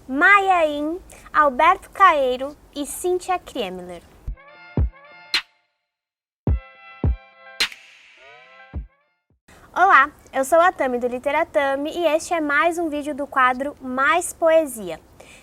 Maia In, Alberto Caeiro e Cíntia Kriemler. Olá, eu sou a Tami do Literatami e este é mais um vídeo do quadro Mais Poesia.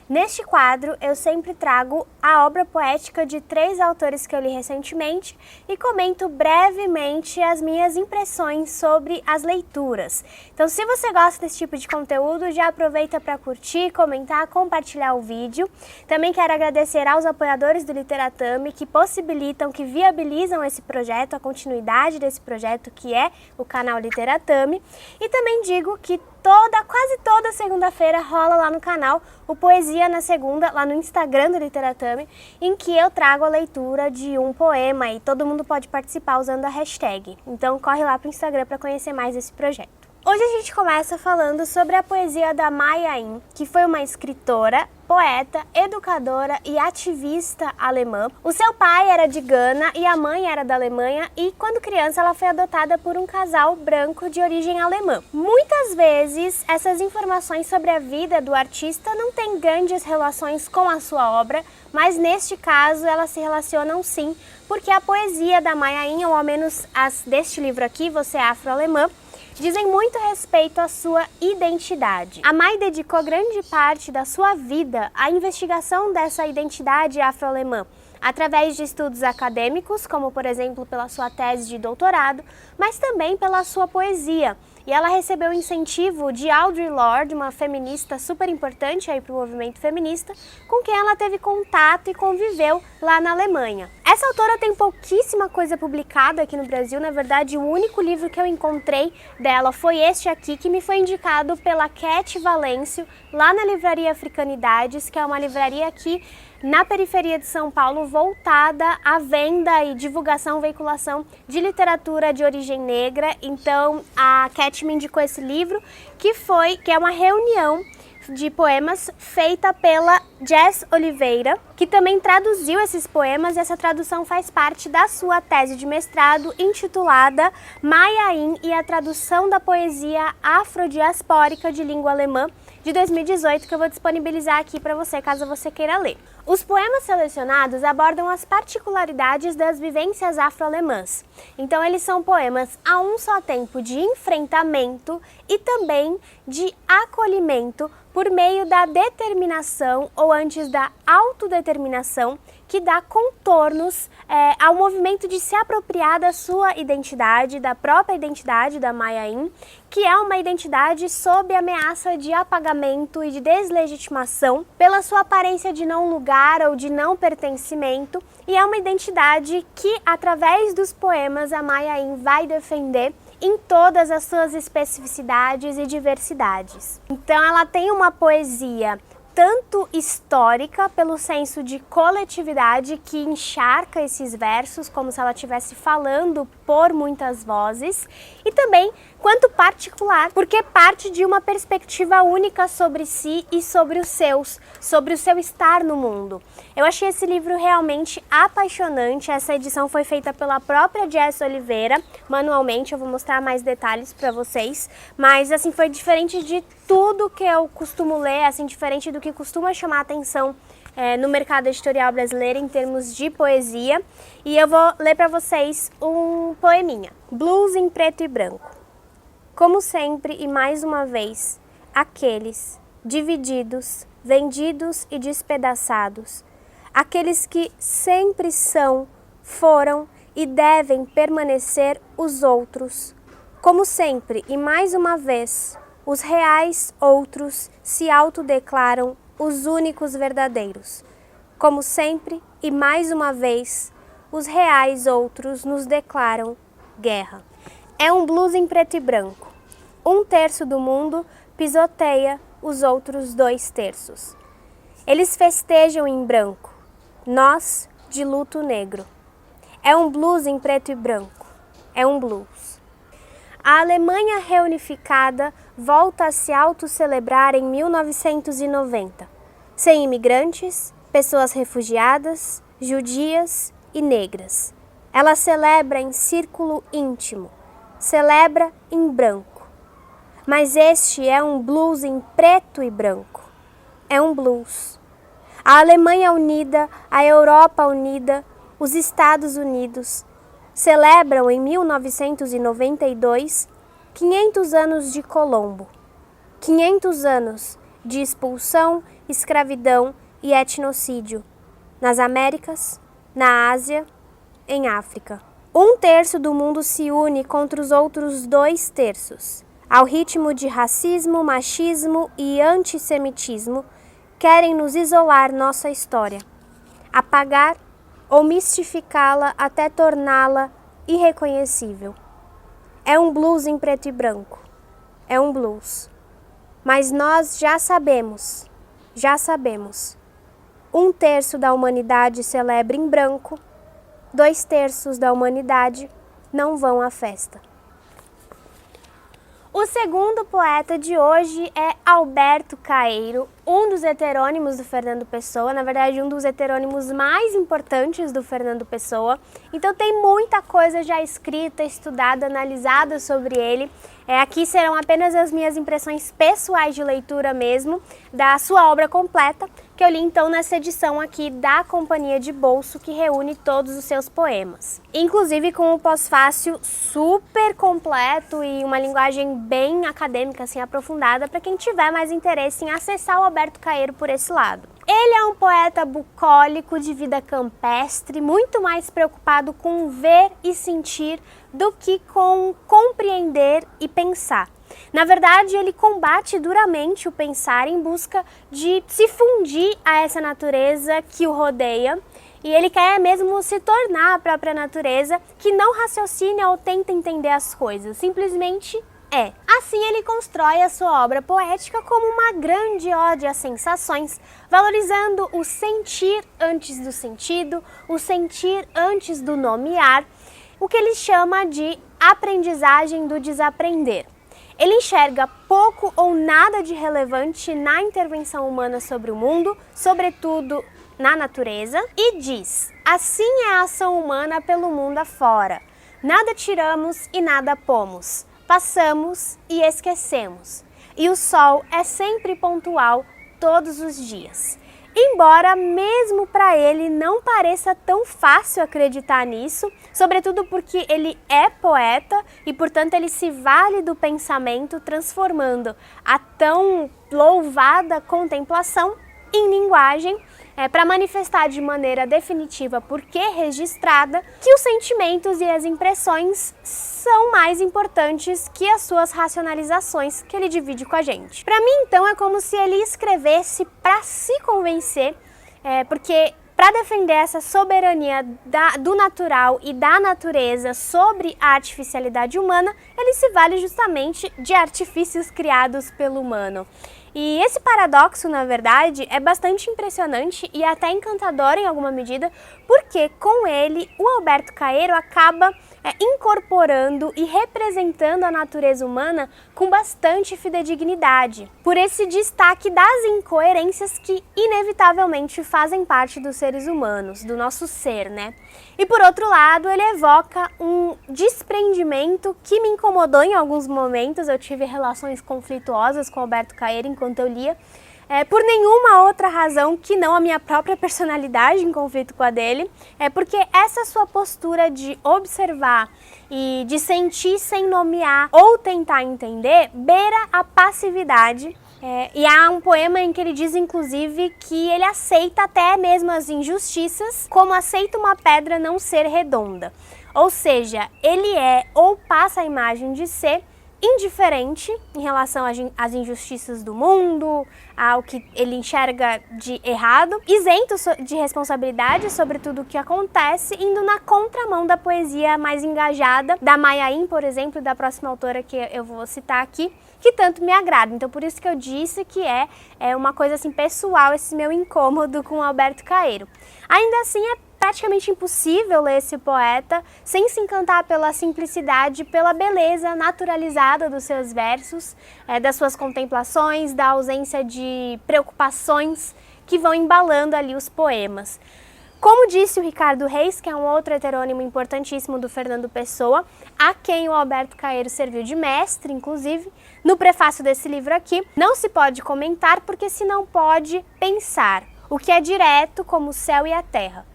Neste quadro, eu sempre trago a obra poética de 3 autores que eu li recentemente e comento brevemente as minhas impressões sobre as leituras. Então, se você gosta desse tipo de conteúdo, já aproveita para curtir, comentar, compartilhar o vídeo. Também quero agradecer aos apoiadores do Literatami que possibilitam, que viabilizam esse projeto, a continuidade desse projeto que é o canal Literatami. E também digo que quase toda segunda-feira rola lá no canal o Poesia na Segunda, lá no Instagram do Literatami, em que eu trago a leitura de um poema e todo mundo pode participar usando a hashtag. Então corre lá pro Instagram para conhecer mais esse projeto. Hoje a gente começa falando sobre a poesia da Maia In, que foi uma escritora, poeta, educadora e ativista alemã. O seu pai era de Gana e a mãe era da Alemanha e quando criança ela foi adotada por um casal branco de origem alemã. Muitas vezes essas informações sobre a vida do artista não têm grandes relações com a sua obra, mas neste caso elas se relacionam sim, porque a poesia da Maia In, ou ao menos as deste livro aqui, Você é Afro-Alemã, dizem muito respeito à sua identidade. A Mai dedicou grande parte da sua vida à investigação dessa identidade afro-alemã, através de estudos acadêmicos, como por exemplo pela sua tese de doutorado, mas também pela sua poesia. E ela recebeu o incentivo de Audre Lorde, uma feminista super importante para o movimento feminista, com quem ela teve contato e conviveu lá na Alemanha. Essa autora tem pouquíssima coisa publicada aqui no Brasil, na verdade o único livro que eu encontrei dela foi este aqui, que me foi indicado pela Cat Valêncio, lá na livraria Africanidades, que é uma livraria aqui na periferia de São Paulo, voltada à venda e divulgação, veiculação de literatura de origem negra. Então a Cat me indicou esse livro, que é uma reunião de poemas feita pela Jess Oliveira, que também traduziu esses poemas, e essa tradução faz parte da sua tese de mestrado intitulada Maia In e a tradução da poesia afrodiaspórica de língua alemã, de 2018, que eu vou disponibilizar aqui para você, caso você queira ler. Os poemas selecionados abordam as particularidades das vivências afro-alemãs. Então eles são poemas a um só tempo de enfrentamento e também de acolhimento por meio da determinação ou antes da autodeterminação, que dá contornos ao movimento de se apropriar da sua identidade, da própria identidade da Maia In, que é uma identidade sob ameaça de apagamento e de deslegitimação pela sua aparência de não lugar ou de não pertencimento, e é uma identidade que, através dos poemas, a Maia In vai defender em todas as suas especificidades e diversidades. Então ela tem uma poesia tanto histórica, pelo senso de coletividade que encharca esses versos, como se ela estivesse falando por muitas vozes, e também quanto particular, porque parte de uma perspectiva única sobre si e sobre os seus, sobre o seu estar no mundo. Eu achei esse livro realmente apaixonante. Essa edição foi feita pela própria Jess Oliveira, manualmente, eu vou mostrar mais detalhes para vocês, mas assim, foi diferente de tudo que eu costumo ler, assim, diferente do que costuma chamar a atenção no mercado editorial brasileiro em termos de poesia, e eu vou ler para vocês um poeminha. Blues em preto e branco. Como sempre e mais uma vez, aqueles divididos, vendidos e despedaçados, aqueles que sempre são, foram e devem permanecer os outros. Como sempre e mais uma vez, os reais outros se autodeclaram os únicos verdadeiros. Como sempre e mais uma vez, os reais outros nos declaram guerra. É um blues em preto e branco. 1/3 do mundo pisoteia os outros 2/3. Eles festejam em branco, nós de luto negro. É um blues em preto e branco. É um blues. A Alemanha reunificada volta a se autocelebrar em 1990, sem imigrantes, pessoas refugiadas, judias e negras. Ela celebra em círculo íntimo, celebra em branco. Mas este é um blues em preto e branco. é um blues. A Alemanha unida, a Europa unida, os Estados Unidos celebram em 1992 500 anos de Colombo, 500 anos de expulsão, escravidão e etnocídio nas Américas, na Ásia, em África. 1/3 do mundo se une contra os outros 2/3. Ao ritmo de racismo, machismo e antissemitismo, querem nos isolar nossa história, apagar ou mistificá-la até torná-la irreconhecível. É um blues em preto e branco. É um blues. Mas nós já sabemos. 1/3 da humanidade celebra em branco, 2/3 da humanidade não vão à festa. O segundo poeta de hoje é Alberto Caeiro, um dos heterônimos do Fernando Pessoa, na verdade um dos heterônimos mais importantes do Fernando Pessoa. Então tem muita coisa já escrita, estudada, analisada sobre ele. Aqui serão apenas as minhas impressões pessoais de leitura mesmo, da sua obra completa, que eu li então nessa edição aqui da Companhia de Bolso, que reúne todos os seus poemas. Inclusive com um pós-fácil super completo e uma linguagem bem acadêmica, assim, aprofundada, para quem tiver mais interesse em acessar o Alberto Caeiro por esse lado. Ele é um poeta bucólico de vida campestre, muito mais preocupado com ver e sentir do que com compreender e pensar. Na verdade, ele combate duramente o pensar em busca de se fundir a essa natureza que o rodeia, e ele quer mesmo se tornar a própria natureza, que não raciocina ou tenta entender as coisas, simplesmente é. Assim ele constrói a sua obra poética como uma grande ode às sensações, valorizando o sentir antes do sentido, o sentir antes do nomear, o que ele chama de aprendizagem do desaprender. Ele enxerga pouco ou nada de relevante na intervenção humana sobre o mundo, sobretudo na natureza, e diz: assim é a ação humana pelo mundo afora. Nada tiramos e nada pomos. Passamos e esquecemos. E o sol é sempre pontual todos os dias. Embora mesmo para ele não pareça tão fácil acreditar nisso, sobretudo porque ele é poeta e, portanto, ele se vale do pensamento, transformando a tão louvada contemplação em linguagem, para manifestar de maneira definitiva, porque registrada, que os sentimentos e as impressões são mais importantes que as suas racionalizações que ele divide com a gente. Para mim, então, é como se ele escrevesse para se convencer, porque para defender essa soberania do natural e da natureza sobre a artificialidade humana, ele se vale justamente de artifícios criados pelo humano. E esse paradoxo, na verdade, é bastante impressionante e até encantador em alguma medida, porque com ele o Alberto Caeiro acaba incorporando e representando a natureza humana com bastante fidedignidade, por esse destaque das incoerências que inevitavelmente fazem parte dos seres humanos, do nosso ser, né? E por outro lado, ele evoca um desprendimento que me incomodou em alguns momentos. Eu tive relações conflituosas com o Alberto Caeiro enquanto eu lia, por nenhuma outra razão que não a minha própria personalidade em conflito com a dele, porque essa sua postura de observar e de sentir sem nomear ou tentar entender beira a passividade. E há um poema em que ele diz, inclusive, que ele aceita até mesmo as injustiças, como aceita uma pedra não ser redonda. Ou seja, ele é ou passa a imagem de ser indiferente em relação às injustiças do mundo, ao que ele enxerga de errado, isento de responsabilidade sobre tudo o que acontece, indo na contramão da poesia mais engajada, da Maya Angelou, por exemplo, da próxima autora que eu vou citar aqui, que tanto me agrada. Então, por isso que eu disse que é uma coisa assim pessoal, esse meu incômodo com o Alberto Caeiro. Ainda assim, é praticamente impossível ler esse poeta sem se encantar pela simplicidade, pela beleza naturalizada dos seus versos, das suas contemplações, da ausência de preocupações que vão embalando ali os poemas. Como disse o Ricardo Reis, que é um outro heterônimo importantíssimo do Fernando Pessoa, a quem o Alberto Caeiro serviu de mestre, inclusive, no prefácio desse livro aqui, não se pode comentar porque se não pode pensar, o que é direto como o céu e a terra.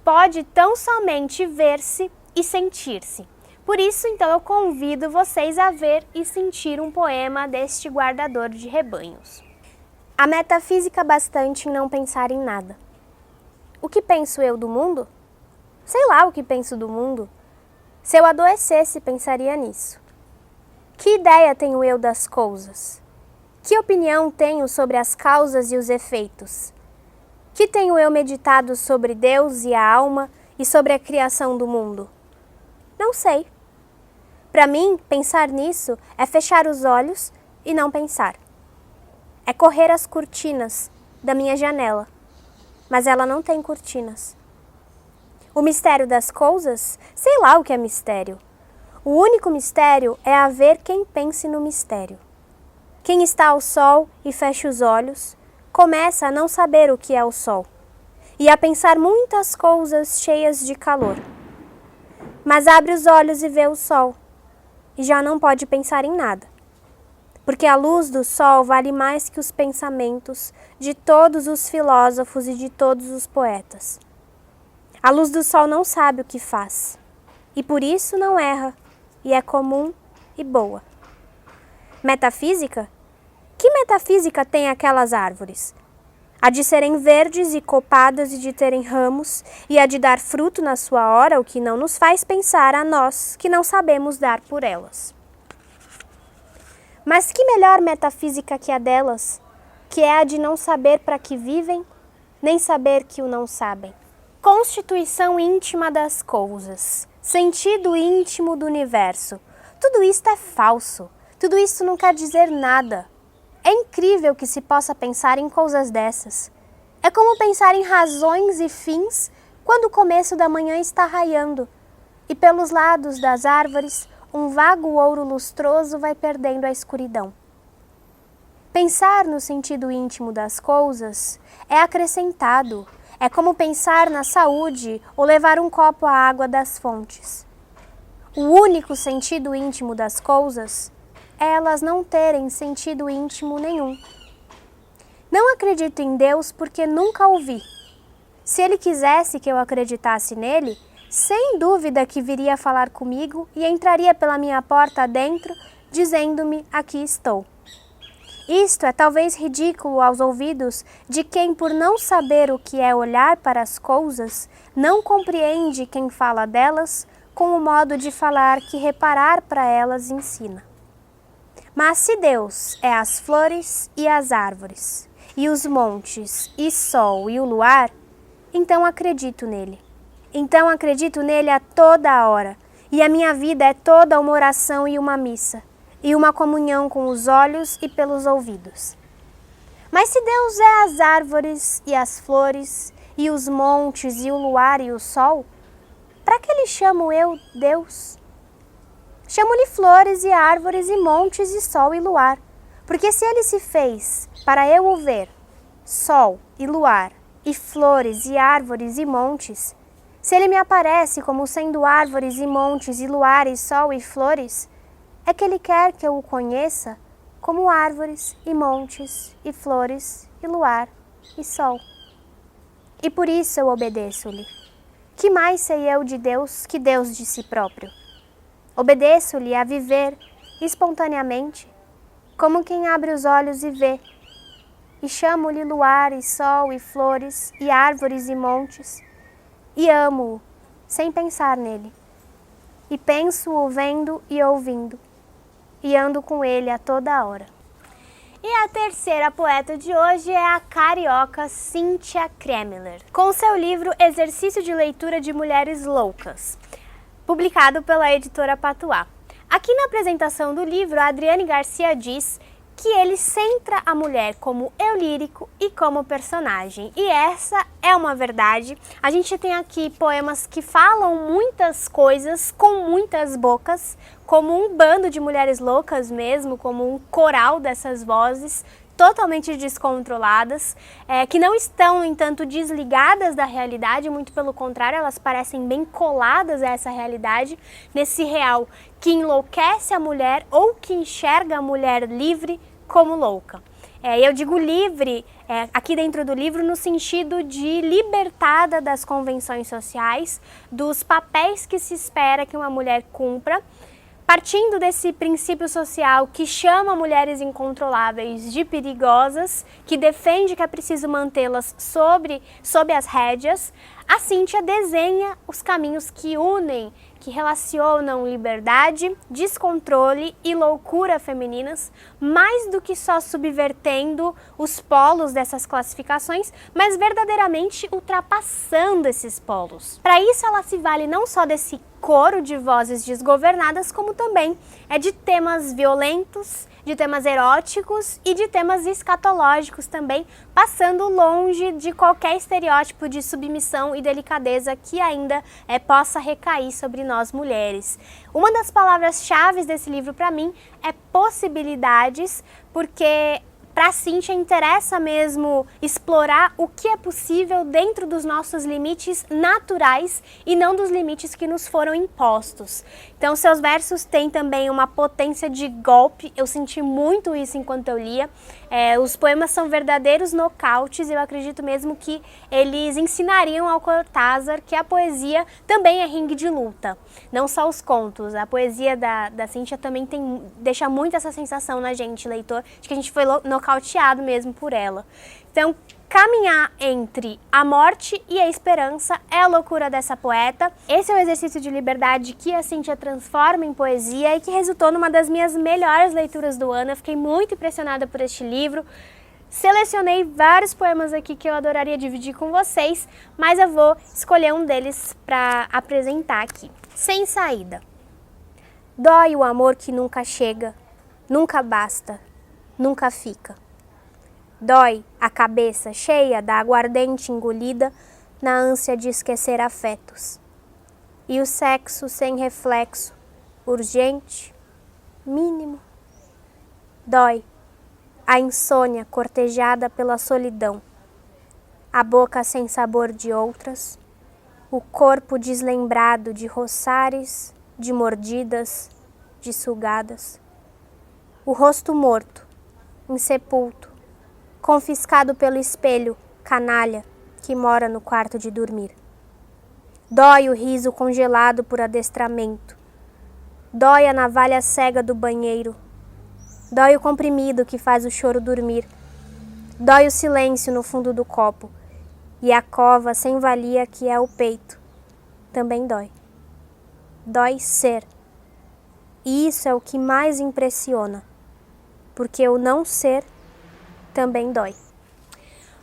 Pode tão somente ver-se e sentir-se. Por isso, então, eu convido vocês a ver e sentir um poema deste guardador de rebanhos. A metafísica bastante em não pensar em nada. O que penso eu do mundo? Sei lá o que penso do mundo. Se eu adoecesse, pensaria nisso. Que ideia tenho eu das coisas? Que opinião tenho sobre as causas e os efeitos? Que tenho eu meditado sobre Deus e a alma e sobre a criação do mundo? Não sei. Para mim, pensar nisso é fechar os olhos e não pensar. É correr as cortinas da minha janela, mas ela não tem cortinas. O mistério das coisas, sei lá o que é mistério. O único mistério é haver quem pense no mistério. Quem está ao sol e fecha os olhos, começa a não saber o que é o sol e a pensar muitas coisas cheias de calor. Mas abre os olhos e vê o sol, e já não pode pensar em nada, porque a luz do sol vale mais que os pensamentos de todos os filósofos e de todos os poetas. A luz do sol não sabe o que faz, e por isso não erra, e é comum e boa. Metafísica? Que metafísica tem aquelas árvores? A de serem verdes e copadas e de terem ramos, e a de dar fruto na sua hora, o que não nos faz pensar a nós que não sabemos dar por elas. Mas que melhor metafísica que a delas, que é a de não saber para que vivem, nem saber que o não sabem. Constituição íntima das coisas, sentido íntimo do universo. Tudo isto é falso, tudo isso não quer dizer nada. É incrível que se possa pensar em coisas dessas. É como pensar em razões e fins quando o começo da manhã está raiando e pelos lados das árvores um vago ouro lustroso vai perdendo a escuridão. Pensar no sentido íntimo das coisas é acrescentado, é como pensar na saúde ou levar um copo à água das fontes. O único sentido íntimo das coisas é elas não terem sentido íntimo nenhum. Não acredito em Deus porque nunca o vi. Se ele quisesse que eu acreditasse nele, sem dúvida que viria falar comigo e entraria pela minha porta adentro, dizendo-me: aqui estou. Isto é talvez ridículo aos ouvidos de quem, por não saber o que é olhar para as coisas, não compreende quem fala delas com o modo de falar que reparar para elas ensina. Mas se Deus é as flores e as árvores, e os montes, e sol e o luar, então acredito nele. Então acredito nele a toda a hora, e a minha vida é toda uma oração e uma missa, e uma comunhão com os olhos e pelos ouvidos. Mas se Deus é as árvores e as flores, e os montes, e o luar e o sol, para que lhe chamo eu Deus? Chamo-lhe flores e árvores e montes e sol e luar, porque se ele se fez para eu o ver, sol e luar, e flores e árvores e montes, se ele me aparece como sendo árvores e montes e luar e sol e flores, é que ele quer que eu o conheça como árvores e montes e flores e luar e sol. E por isso eu obedeço-lhe. Que mais sei eu de Deus que Deus de si próprio? Obedeço-lhe a viver espontaneamente, como quem abre os olhos e vê, e chamo-lhe luar e sol e flores e árvores e montes, e amo-o sem pensar nele, e penso-o vendo e ouvindo, e ando com ele a toda a hora. E a terceira poeta de hoje é a carioca Cíntia Kremeler, com seu livro Exercício de Leitura de Mulheres Loucas, publicado pela editora Patuá. Aqui na apresentação do livro, a Adriane Garcia diz que ele centra a mulher como eu lírico e como personagem. E essa é uma verdade. A gente tem aqui poemas que falam muitas coisas com muitas bocas, como um bando de mulheres loucas mesmo, como um coral dessas vozes, totalmente descontroladas, que não estão, no entanto, desligadas da realidade, muito pelo contrário, elas parecem bem coladas a essa realidade, nesse real que enlouquece a mulher ou que enxerga a mulher livre como louca. Eu digo livre, aqui dentro do livro, no sentido de libertada das convenções sociais, dos papéis que se espera que uma mulher cumpra, partindo desse princípio social que chama mulheres incontroláveis de perigosas, que defende que é preciso mantê-las sob as rédeas, a Cíntia desenha os caminhos que unem, que relacionam liberdade, descontrole e loucura femininas, mais do que só subvertendo os polos dessas classificações, mas verdadeiramente ultrapassando esses polos. Para isso, ela se vale não só desse coro de vozes desgovernadas, como também de temas violentos, de temas eróticos e de temas escatológicos também, passando longe de qualquer estereótipo de submissão e delicadeza que ainda possa recair sobre nós mulheres. Uma das palavras-chave desse livro para mim é possibilidades, porque para a Cíntia interessa mesmo explorar o que é possível dentro dos nossos limites naturais e não dos limites que nos foram impostos. Então, seus versos têm também uma potência de golpe, eu senti muito isso enquanto eu lia. Os poemas são verdadeiros nocautes e eu acredito mesmo que eles ensinariam ao Cortázar que a poesia também é ringue de luta. Não só os contos, a poesia da Cíntia também deixa muito essa sensação na gente, leitor, de que a gente foi nocauteado mesmo por ela. Então, caminhar entre a morte e a esperança é a loucura dessa poeta. Esse é o exercício de liberdade que a Cíntia transforma em poesia e que resultou numa das minhas melhores leituras do ano. Eu fiquei muito impressionada por este livro. Selecionei vários poemas aqui que eu adoraria dividir com vocês, mas eu vou escolher um deles para apresentar aqui. Sem saída. Dói o amor que nunca chega, nunca basta, nunca fica. Dói a cabeça cheia da aguardente engolida na ânsia de esquecer afetos. E o sexo sem reflexo, urgente, mínimo. Dói a insônia cortejada pela solidão, a boca sem sabor de outras, o corpo deslembrado de roçares, de mordidas, de sugadas. O rosto morto, insepulto, confiscado pelo espelho, canalha, que mora no quarto de dormir. Dói o riso congelado por adestramento. Dói a navalha cega do banheiro. Dói o comprimido que faz o choro dormir. Dói o silêncio no fundo do copo. E a cova sem valia que é o peito. Também dói. Dói ser. E isso é o que mais impressiona. Porque o não ser também dói.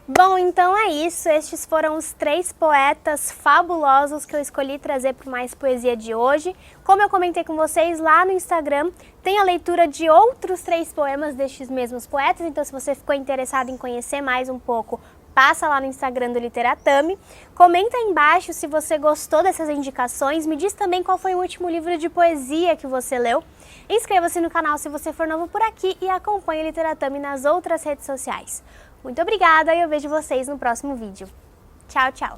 Bom, então é isso. Estes foram os 3 poetas fabulosos que eu escolhi trazer para Mais Poesia de hoje. Como eu comentei com vocês lá no Instagram, tem a leitura de outros 3 poemas destes mesmos poetas. Então, se você ficou interessado em conhecer mais um pouco, passa lá no Instagram do Literatami. Comenta aí embaixo se você gostou dessas indicações. Me diz também qual foi o último livro de poesia que você leu. Inscreva-se no canal se você for novo por aqui e acompanhe o Literatami nas outras redes sociais. Muito obrigada e eu vejo vocês no próximo vídeo. Tchau, tchau!